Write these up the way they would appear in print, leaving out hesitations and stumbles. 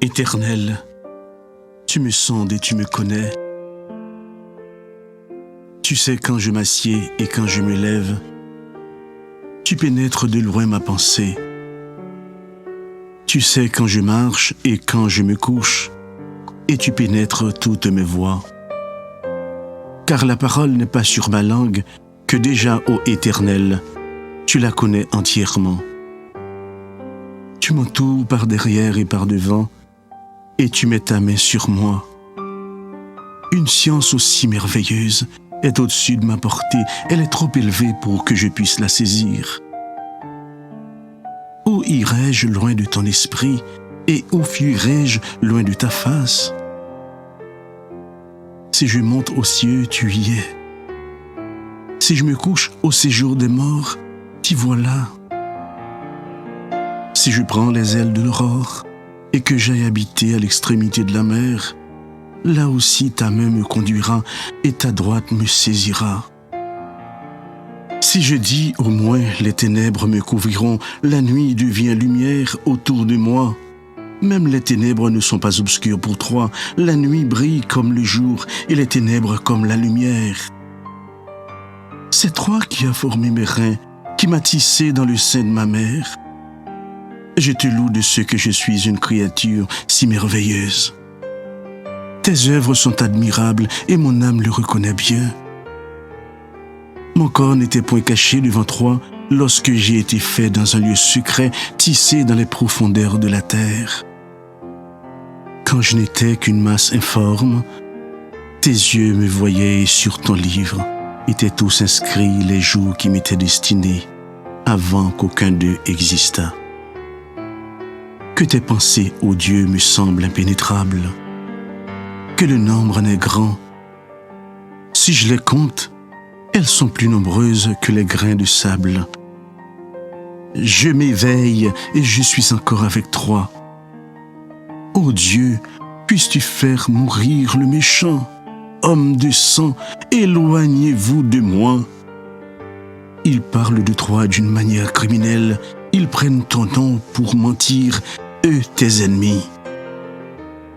Éternel, tu me sondes et tu me connais. Tu sais quand je m'assieds et quand je me lève. Tu pénètres de loin ma pensée. Tu sais quand je marche et quand je me couche, et tu pénètres toutes mes voies. Car la parole n'est pas sur ma langue, que déjà, ô Éternel, tu la connais entièrement. Tu m'entoures par derrière et par devant, et tu mets ta main sur moi. Une science aussi merveilleuse est au-dessus de ma portée, elle est trop élevée pour que je puisse la saisir. Où irai-je loin de ton esprit, et où fuirai-je loin de ta face? Si je monte aux cieux, tu y es. Si je me couche au séjour des morts, t'y voilà. Si je prends les ailes de l'aurore et que j'aille habiter à l'extrémité de la mer, là aussi ta main me conduira et ta droite me saisira. Si je dis au moins les ténèbres me couvriront, la nuit devient lumière autour de moi. Même les ténèbres ne sont pas obscures pour toi, la nuit brille comme le jour et les ténèbres comme la lumière. C'est toi qui as formé mes reins, qui m'as tissé dans le sein de ma mère. Je te loue de ce que je suis une créature si merveilleuse. Tes œuvres sont admirables et mon âme le reconnaît bien. Mon corps n'était point caché devant toi lorsque j'ai été fait dans un lieu secret, tissé dans les profondeurs de la terre. Quand je n'étais qu'une masse informe, tes yeux me voyaient et sur ton livre étaient tous inscrits les jours qui m'étaient destinés avant qu'aucun d'eux existât. Que tes pensées, ô Dieu, me semblent impénétrables, que le nombre en est grand. Si je les compte, elles sont plus nombreuses que les grains de sable. Je m'éveille et je suis encore avec toi. Ô Dieu, puisses-tu faire mourir le méchant, homme de sang, éloignez-vous de moi. Ils parlent de toi d'une manière criminelle, ils prennent ton nom pour mentir, eux tes ennemis.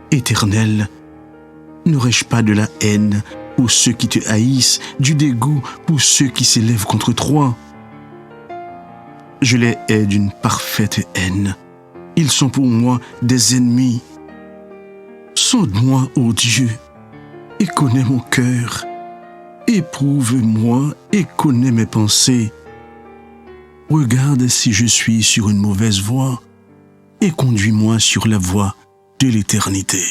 Éternel, n'aurais-je pas de la haine pour ceux qui te haïssent, du dégoût pour ceux qui s'élèvent contre toi? Je les hais d'une parfaite haine. Ils sont pour moi des ennemis. Sonde-moi, ô Dieu, et connais mon cœur. Éprouve-moi et connais mes pensées. Regarde si je suis sur une mauvaise voie et conduis-moi sur la voie de l'éternité.